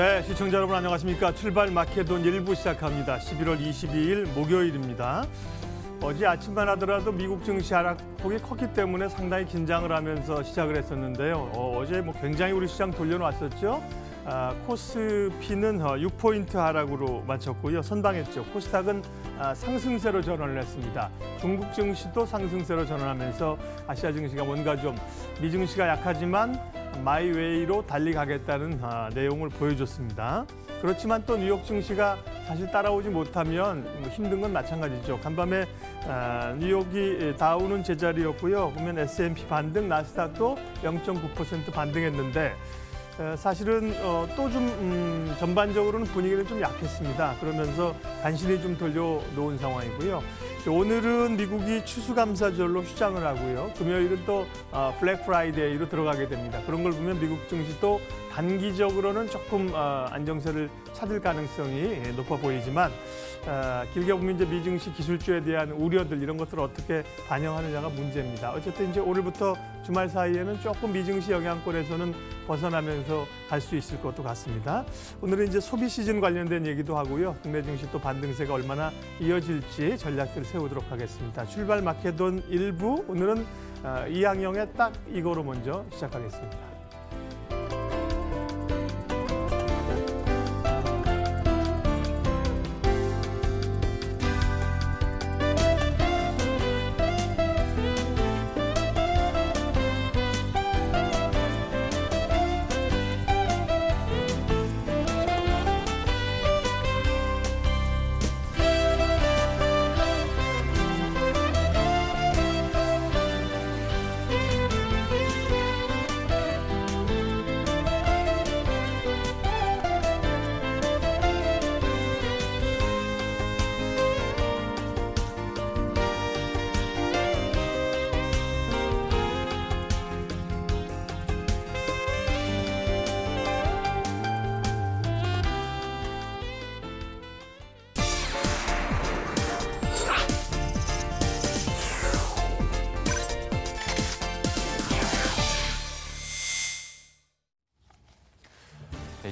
네, 시청자 여러분 안녕하십니까. 출발 마케돈 1부 시작합니다. 11월 22일 목요일입니다. 어제 아침만 하더라도 미국 증시 하락폭이 컸기 때문에 상당히 긴장을 하면서 시작을 했었는데요. 어제 굉장히 우리 시장 돌려놨었죠. 코스피는 6포인트 하락으로 마쳤고요. 선방했죠. 코스닥은 상승세로 전환을 했습니다. 중국 증시도 상승세로 전환하면서 아시아 증시가 뭔가 좀 미증시가 약하지만 마이웨이로 달리가겠다는 내용을 보여줬습니다. 그렇지만 또 뉴욕 증시가 사실 따라오지 못하면 힘든 건 마찬가지죠. 간밤에 뉴욕이 다우는 제자리였고요. 보면 S&P 반등, 나스닥도 0.9% 반등했는데 사실은 또 좀 전반적으로는 분위기는 좀 약했습니다. 그러면서 간신히 좀 돌려놓은 상황이고요. 오늘은 미국이 추수감사절로 휴장을 하고요. 금요일은 또 블랙 프라이데이로 들어가게 됩니다. 그런 걸 보면 미국 증시도 단기적으로는 조금 안정세를 찾을 가능성이 높아 보이지만 길게 보면 이제 미증시 기술주에 대한 우려들 이런 것들을 어떻게 반영하느냐가 문제입니다. 어쨌든 이제 오늘부터 주말 사이에는 조금 미증시 영향권에서는 벗어나면서 갈 수 있을 것도 같습니다. 오늘은 이제 소비 시즌 관련된 얘기도 하고요. 국내 증시 또 반등세가 얼마나 이어질지 전략들을 세우도록 하겠습니다. 출발 마케돈 1부 오늘은 이항영의 딱 이거로 먼저 시작하겠습니다.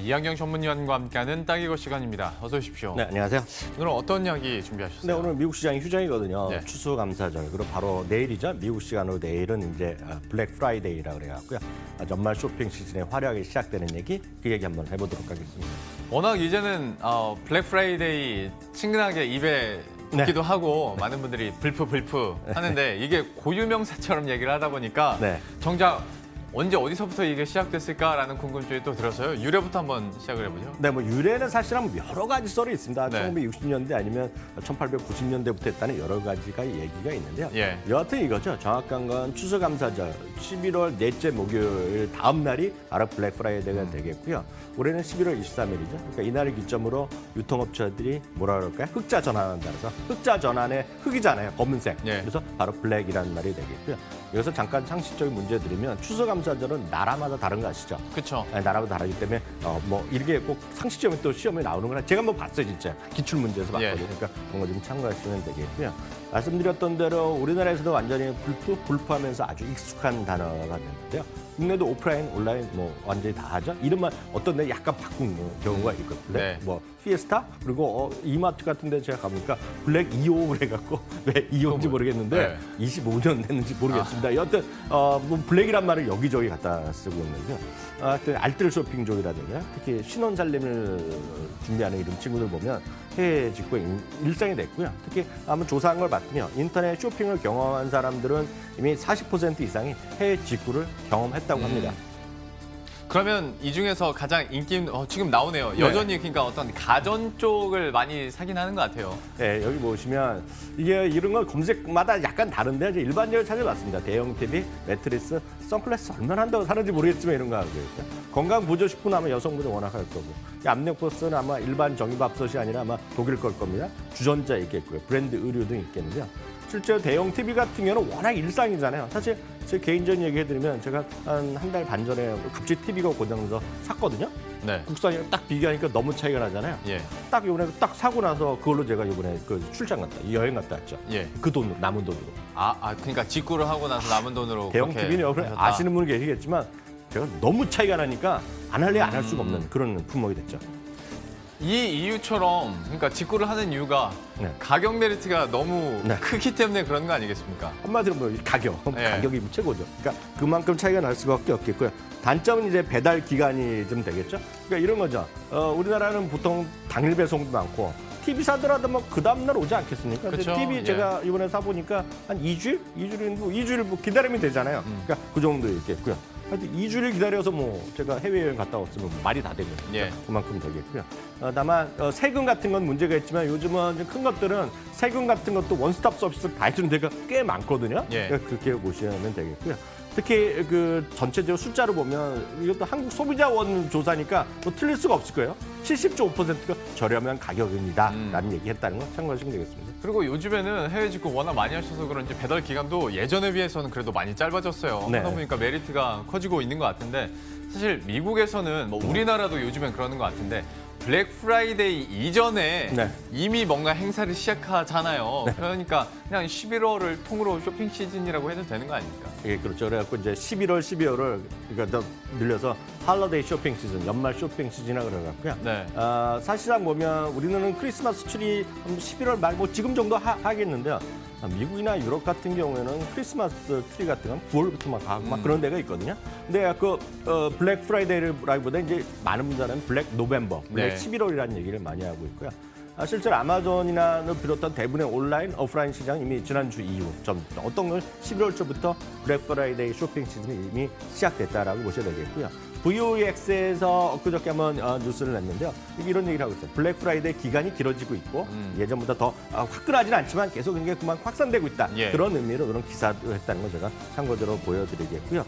이항영 전문위원과 함께하는 딱 이거 시간입니다. 어서 오십시오. 네, 안녕하세요. 오늘 어떤 이야기 준비하셨어요? 네, 오늘 미국 시장이 휴장이거든요. 네. 추수감사절. 그리고 바로 내일이죠. 미국 시간으로 내일은 이제 블랙 프라이데이라고 그래갖고요. 연말 쇼핑 시즌에 화려하게 시작되는 얘기, 그 얘기 한번 해보도록 하겠습니다. 워낙 이제는 블랙 프라이데이 친근하게 입에 붙기도 하고 많은 분들이 불프 하는데 이게 고유명사처럼 얘기를 하다 보니까 정작 언제 어디서부터 이게 시작됐을까라는 궁금증이 또 들어서요. 유래부터 한번 시작을 해보죠. 네, 뭐 유래는 사실은 여러 가지 썰이 있습니다. 네. 1960년대 아니면 1890년대부터 했다는 여러 가지가 얘기가 있는데요. 예. 여하튼 이거죠. 정확한 건 추수감사절 11월 넷째 목요일 다음 날이 바로 블랙 프라이데이가 되겠고요. 올해는 11월 23일이죠. 그러니까 이날을 기점으로 유통업체들이 뭐라 그럴까요? 흑자 전환한다 그래서 흑자 전환의 흑이잖아요. 검은색. 예. 그래서 바로 블랙이라는 말이 되겠고요. 여기서 잠깐 상식적인 문제 드리면 추수감사절은 나라마다 다른 거 아시죠? 그렇죠. 네, 나라마다 다르기 때문에 뭐 이게 꼭 상식적인 또 시험에 나오는 거라 제가 한번 봤어요 진짜 기출 문제에서 봤거든요. 그러니까 그런 거 좀 참고하시면 되겠고요. 말씀드렸던 대로 우리나라에서도 완전히 불프하면서 아주 익숙한 단어가 됐는데요. 국내도 오프라인, 온라인 뭐 완전히 다 하죠. 이름만 어떤 데 약간 바꾼 경우가 있거든요. 네. 뭐 피에스타 그리고 이마트 같은 데 제가 가보니까 블랙 2호 그래갖고 왜 2호인지 모르겠는데 25년 됐는지 모르겠습니다. 여하튼 뭐 블랙이란 말을 여기저기 갖다 쓰고 있는데요. 하여튼 알뜰 쇼핑 쪽이라든가 특히 신혼살림을 준비하는 이런 친구들 보면 해외 직구의 일상이 됐고요. 특히 한번 조사한 걸 봤더니 인터넷 쇼핑을 경험한 사람들은 이미 40% 이상이 해외 직구를 경험했다고 합니다. 그러면 이 중에서 가장 인기 있는 지금 나오네요. 여전히 그러니까 어떤 가전 쪽을 많이 사긴 하는 것 같아요. 네, 여기 보시면 이게 이런 건 검색마다 약간 다른데 이제 일반적으로 찾아봤습니다. 대형 TV, 매트리스, 선글라스 얼마나 한다고 사는지 모르겠지만 이런 거 하고 있죠. 건강 보조식품 아마 여성분들 워낙 할 거고, 압력버스는 아마 일반 정유밥솥이 아니라 아마 독일 걸 겁니다. 주전자 있겠고요, 브랜드 의류 등 있겠는데요. 실제로 대형 TV 같은 경우는 워낙 일상이잖아요. 사실 제 개인적인 얘기해드리면 제가 한 달 반 전에 갑자기 TV가 고장나서 샀거든요. 네. 국산이랑 딱 비교하니까 너무 차이가 나잖아요. 예. 딱 이번에 딱 사고 나서 그걸로 제가 이번에 그 출장 갔다, 여행 갔다 왔죠. 예. 그 돈으로, 남은 돈으로. 그러니까 직구를 하고 나서 남은 돈으로 대형 그렇게 TV는 여러분 하셨다. 아시는 분은 계시겠지만 제가 너무 차이가 나니까 안 할래 안 할 수가 없는 그런 품목이 됐죠. 이 이유처럼 그러니까 직구를 하는 이유가 네. 가격 메리트가 너무 네. 크기 때문에 그런 거 아니겠습니까? 한마디로 뭐 가격, 네. 가격이 최고죠. 그러니까 그만큼 차이가 날 수밖에 없겠고요. 단점은 이제 배달 기간이 좀 되겠죠. 그러니까 이런 거죠. 우리나라는 보통 당일 배송도 많고 TV 사더라도 뭐 그 다음날 오지 않겠습니까? 그쵸? TV 예. 제가 이번에 사보니까 한 2주일? 2주일 뭐 기다리면 되잖아요. 그러니까 그 정도 있겠고요. 하여튼 2주를 기다려서 뭐 제가 해외여행 갔다 왔으면 말이 다 되거든요. 예. 그만큼 되겠고요. 다만 세금 같은 건 문제가 있지만 요즘은 이제 큰 것들은 세금 같은 것도 원스톱 서비스를 다 해주는 데가 꽤 많거든요. 예. 그러니까 그렇게 보시면 되겠고요. 특히 그 전체적으로 숫자로 보면 이것도 한국 소비자원 조사니까 뭐 틀릴 수가 없을 거예요. 70.5%가 저렴한 가격입니다라는 얘기했다는 거 참고하시면 되겠습니다. 그리고 요즘에는 해외 직구 워낙 많이 하셔서 그런지 배달 기간도 예전에 비해서는 그래도 많이 짧아졌어요. 네. 하다 보니까 메리트가 커지고 있는 것 같은데 사실 미국에서는 뭐 우리나라도 요즘엔 그러는 것 같은데 블랙 프라이데이 이전에 네. 이미 뭔가 행사를 시작하잖아요. 그러니까 그냥 11월을 통으로 쇼핑 시즌이라고 해도 되는 거 아닙니까? 예, 그렇죠. 그래갖고 이제 11월, 12월을 그러니까 더 늘려서 할러데이 쇼핑 시즌, 연말 쇼핑 시즌이라고 그래갖고요. 네. 사실상 보면 우리는 크리스마스 트리 11월 말 뭐 지금 정도 하겠는데요. 미국이나 유럽 같은 경우에는 크리스마스 트리 같은 건 9월부터 막 가고 막 그런 데가 있거든요. 근데 그 블랙 프라이데이라기보다 이제 많은 분들은 블랙 노벰버, 블랙 네. 11월이라는 얘기를 많이 하고 있고요. 실제로 아마존이나 비롯한 대부분의 온라인, 오프라인 시장 이미 지난주 이후 전부터 어떤 건 11월 초부터 블랙 프라이데이 쇼핑 시즌이 이미 시작됐다라고 보셔야 되겠고요. VOEX에서 엊그저께 한번 뉴스를 냈는데요. 이런 얘기를 하고 있어요. 블랙 프라이데이 기간이 길어지고 있고 예전보다 더 화끈하지는 않지만 계속 이게 그만 확산되고 있다. 예. 그런 의미로 그런 기사도 했다는 걸 제가 참고적으로 보여드리겠고요.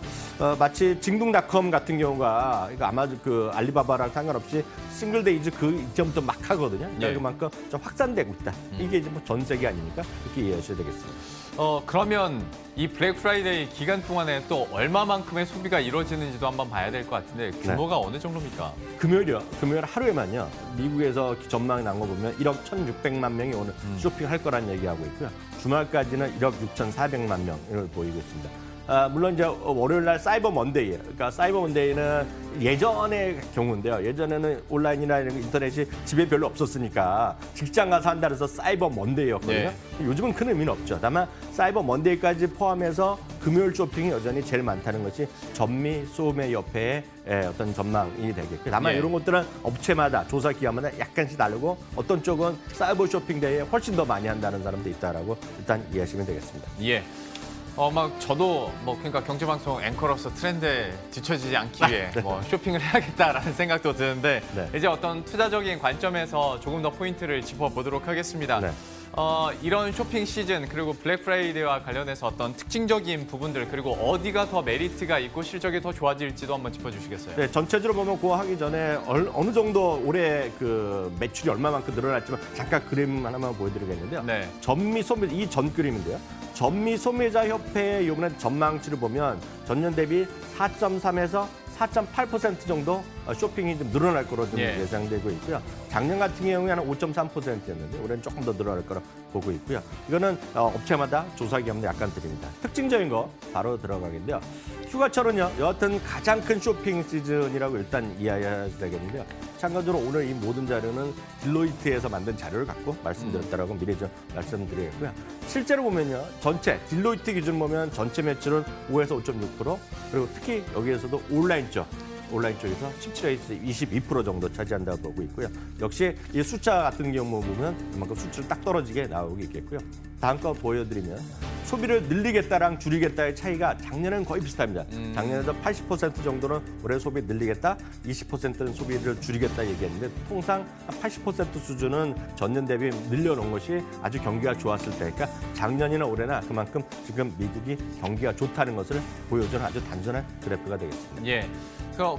마치 징둥닷컴 같은 경우가 이거 아마존 그 알리바바랑 상관없이 싱글데이즈 그 이점부터 막 하거든요. 그러니까 예. 그만큼 좀 확산되고 있다. 이게 이제 뭐 전 세계 아닙니까? 이렇게 이해하셔야 되겠습니다. 그러면 이 블랙 프라이데이 기간 동안에 또 얼마만큼의 소비가 이루어지는지도 한번 봐야 될 것 같은데 규모가 어느 정도입니까? 금요일 하루에만요. 미국에서 전망이 난 거 보면 1억 1,600만 명이 오늘 쇼핑할 거란 얘기하고 있고요. 주말까지는 1억 6,400만 명을 보이고 있습니다. 물론 이제 월요일 날 사이버 먼데이예요. 그러니까 사이버 먼데이는 예전의 경우인데요. 예전에는 온라인이나 이런 인터넷이 집에 별로 없었으니까 직장 가서 한다 그래서 사이버 먼데이였거든요. 네. 요즘은 큰 의미는 없죠. 다만 사이버 먼데이까지 포함해서 금요일 쇼핑이 여전히 제일 많다는 것이 전미 소매 협회의 어떤 전망이 되겠고요. 다만 예. 이런 것들은 업체마다 조사 기관마다 약간씩 다르고 어떤 쪽은 사이버 쇼핑 대회에 훨씬 더 많이 한다는 사람도 있다라고 일단 이해하시면 되겠습니다. 예. 막 저도 뭐 그러니까 경제방송 앵커로서 트렌드에 뒤처지지 않기 위해 뭐 쇼핑을 해야겠다라는 생각도 드는데 네. 이제 어떤 투자적인 관점에서 조금 더 포인트를 짚어보도록 하겠습니다. 네. 이런 쇼핑 시즌 그리고 블랙 프라이데이와 관련해서 어떤 특징적인 부분들 그리고 어디가 더 메리트가 있고 실적이 더 좋아질지도 한번 짚어주시겠어요? 네, 전체적으로 보면 그거 하기 전에 어느 정도 올해 그 매출이 얼마만큼 늘어날지만 잠깐 그림 하나만 보여드리겠는데요. 네. 전미 소매 이 전 그림인데요. 전미 소매자 협회의 이번에 전망치를 보면 전년 대비 4.3에서 4.8% 정도 쇼핑이 좀 늘어날 거로 좀 예. 예상되고 있고요. 작년 같은 경우에 한 5.3%였는데 올해는 조금 더 늘어날 거라 보고 있고요. 이거는 업체마다 조사 기관도 약간 드립니다. 특징적인 거 바로 들어가겠는데요. 휴가철은요. 여하튼 가장 큰 쇼핑 시즌이라고 일단 이해해야 되겠는데요. 참고적으로 오늘 이 모든 자료는 딜로이트에서 만든 자료를 갖고 말씀드렸다라고 미리 좀 말씀드리겠고요. 실제로 보면요. 전체 딜로이트 기준 보면 전체 매출은 5에서 5.6% 그리고 특히 여기에서도 온라인 쪽에서 17에서 22% 정도 차지한다고 보고 있고요. 역시 이 숫자 같은 경우 보면 그만큼 수치를 딱 떨어지게 나오고 있겠고요. 다음 거 보여드리면 소비를 늘리겠다랑 줄이겠다의 차이가 작년에는 거의 비슷합니다. 작년에도 80% 정도는 올해 소비 늘리겠다, 20%는 소비를 줄이겠다 얘기했는데 통상 한 80% 수준은 전년 대비 늘려놓은 것이 아주 경기가 좋았을 때니까 작년이나 올해나 그만큼 지금 미국이 경기가 좋다는 것을 보여주는 아주 단순한 그래프가 되겠습니다. 예.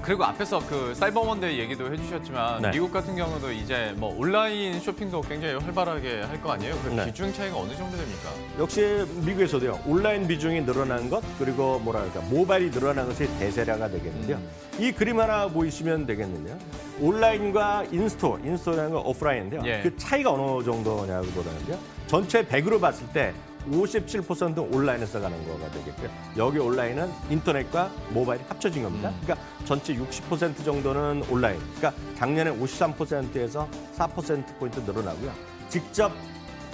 그리고 앞에서 그 사이버 먼데이 얘기도 해주셨지만 네. 미국 같은 경우도 이제 뭐 온라인 쇼핑도 굉장히 활발하게 할 거 아니에요? 그 네. 비중 차이가 어느 정도 됩니까? 역시 미국에서도요. 온라인 비중이 늘어난 것 그리고 뭐랄까 모바일이 늘어난 것이 대세라가 되겠는데요. 이 그림 하나 보이시면 되겠는데요. 온라인과 인스토어라는 건 오프라인인데요. 예. 그 차이가 어느 정도냐고 보다는요. 전체 100으로 봤을 때 57%는 온라인에서 가는 거가 되겠고요. 여기 온라인은 인터넷과 모바일이 합쳐진 겁니다. 그러니까 전체 60% 정도는 온라인. 그러니까 작년에 53%에서 4%포인트 늘어나고요. 직접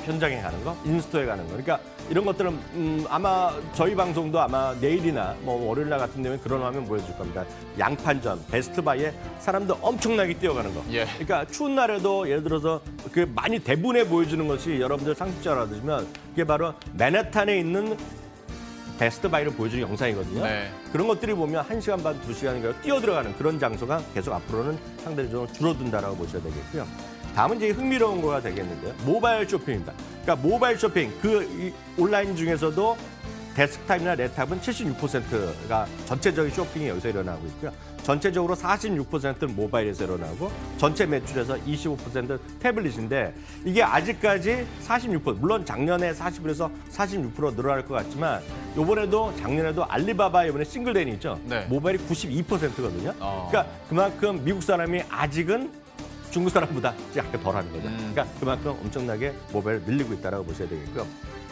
현장에 가는 거, 인스토어에 가는 거. 그러니까 이런 것들은 아마 저희 방송도 아마 내일이나 뭐 월요일 날 같은 데면 그런 화면 보여줄 겁니다. 양판전, 베스트바이에 사람들 엄청나게 뛰어가는 거. 예. 그러니까 추운 날에도 예를 들어서 그 많이 대분해 보여주는 것이 여러분들 상식적으로 알아두시면 그게 바로 맨해튼에 있는 베스트바이를 보여주는 영상이거든요. 네. 그런 것들이 보면 1시간 반, 2시간인가 뛰어 들어가는 그런 장소가 계속 앞으로는 상대적으로 줄어든다라고 보셔야 되겠고요. 다음은 이제 흥미로운 거가 되겠는데요. 모바일 쇼핑입니다. 그러니까 모바일 쇼핑, 이 온라인 중에서도 데스크탑이나 랩탑은 76%가 전체적인 쇼핑이 여기서 일어나고 있고요. 전체적으로 46%는 모바일에서 일어나고 전체 매출에서 25%는 태블릿인데 이게 아직까지 46%, 물론 작년에 40에서 46% 늘어날 것 같지만 이번에도 작년에도 알리바바 이번에 싱글데이 있죠. 네. 모바일이 92%거든요. 그러니까 그만큼 미국 사람이 아직은 중국 사람보다 약간 덜하는 거죠. 그러니까 그만큼 엄청나게 모바일을 늘리고 있다고 보셔야 되겠고요.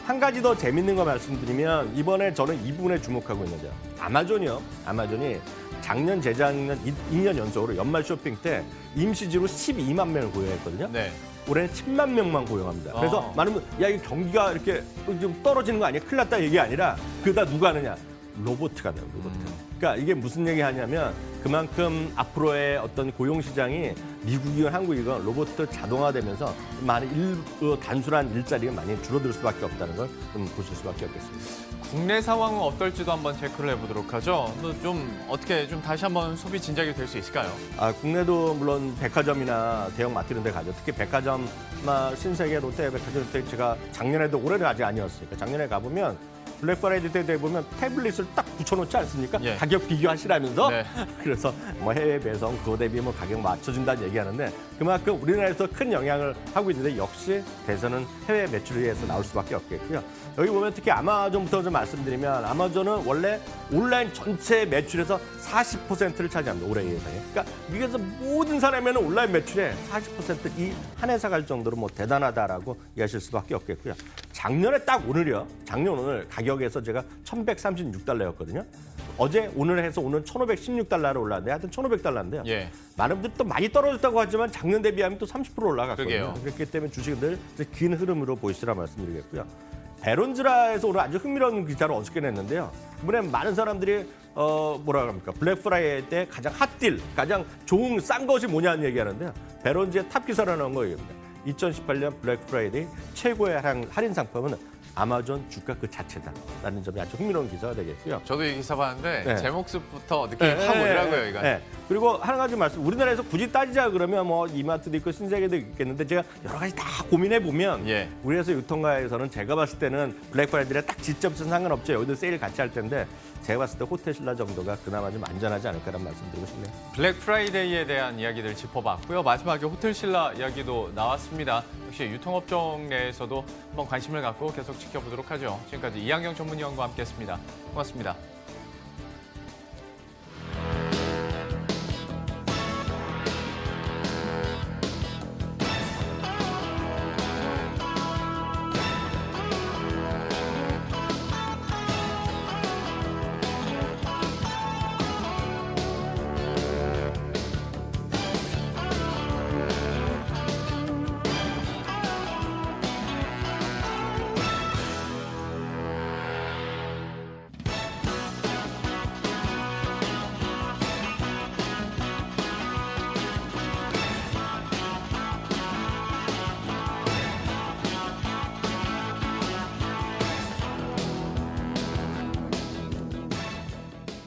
한 가지 더 재밌는 거 말씀드리면 이번에 저는 이 부분에 주목하고 있는데요. 아마존이요. 아마존이 작년, 재작년 2년 연속으로 연말 쇼핑 때 임시직으로 12만 명을 고용했거든요. 네. 올해는 10만 명만 고용합니다. 그래서 많은 분, 야, 이 경기가 이렇게 좀 떨어지는 거 아니야? 큰일 났다 얘기 아니라 그다 누가 하느냐? 로봇가 돼요, 로봇. 그러니까 이게 무슨 얘기 하냐면 그만큼 앞으로의 어떤 고용 시장이 미국이건 한국이건 로봇도 자동화되면서 많은 단순한 일자리가 많이 줄어들 수밖에 없다는 걸 좀 보실 수밖에 없겠습니다. 국내 상황은 어떨지도 한번 체크를 해보도록 하죠. 좀 어떻게 좀 다시 한번 소비 진작이 될 수 있을까요? 국내도 물론 백화점이나 대형 마트 이런 데 가죠. 특히 백화점, 신세계, 롯데 백화점 때 제가 작년에도 올해는 아직 아니었으니까 작년에 가보면 블랙 프라이데이 때 보면 태블릿을 딱 붙여놓지 않습니까? 예. 가격 비교하시라면서. 네. 그래서 뭐 해외 배송 그거 대비 뭐 가격 맞춰준다는 얘기하는데 그만큼 우리나라에서 큰 영향을 하고 있는데 역시 대선은 해외 매출에 의해서 나올 수밖에 없겠고요. 여기 보면 특히 아마존부터 좀 말씀드리면 아마존은 원래 온라인 전체 매출에서 40%를 차지합니다. 올해 예상에. 그러니까 미국에서 모든 사람에는 온라인 매출의 40%이 한 회사 갈 정도로 뭐 대단하다라고 이해하실 수밖에 없겠고요. 작년에 딱 오늘이요. 작년 오늘 가격에서 제가 1,136달러였거든요. 어제 오늘 해서 오늘 1,516달러로 올랐는데 하여튼 1,500달러인데요. 예. 많은 분들이 또 많이 떨어졌다고 하지만 작년 대비하면 또 30% 올라갔거든요. 그러게요. 그렇기 때문에 주식들 긴 흐름으로 보시라 말씀드리겠고요. 베론즈라에서 오늘 아주 흥미로운 기사를 어저께 냈는데요. 이번에 많은 사람들이 뭐라 합니까? 블랙 프라이데이 때 가장 핫딜, 가장 좋은 싼 것이 뭐냐는 얘기하는데요. 베론즈의 탑 기사로 나온 거입니다. 2018년 블랙 프라이데이 최고의 할인 상품은 아마존 주가 그 자체다라는 점이 아주 흥미로운 기사가 되겠고요. 저도 이 기사 봤는데 네. 제 모습부터 느낌이 확 오더라고요, 이거. 네. 그리고 한 가지 말씀, 우리나라에서 굳이 따지자 그러면 뭐 이마트도 있고 신세계도 있겠는데 제가 여러 가지 다 고민해 보면 예. 우리에서 유통가에서는 제가 봤을 때는 블랙 프라이데이에 딱 지점에서 상관없죠. 여기도 세일 같이 할 텐데 제가 봤을 때 호텔신라 정도가 그나마 좀 안전하지 않을까라는 말씀드리고 싶네요. 블랙 프라이데이에 대한 이야기들 짚어봤고요. 마지막에 호텔신라 이야기도 나왔습니다. 역시 유통업종 내에서도 한번 관심을 갖고 계속 지켜보도록 하죠. 지금까지 이한경 전문위원과 함께했습니다. 고맙습니다.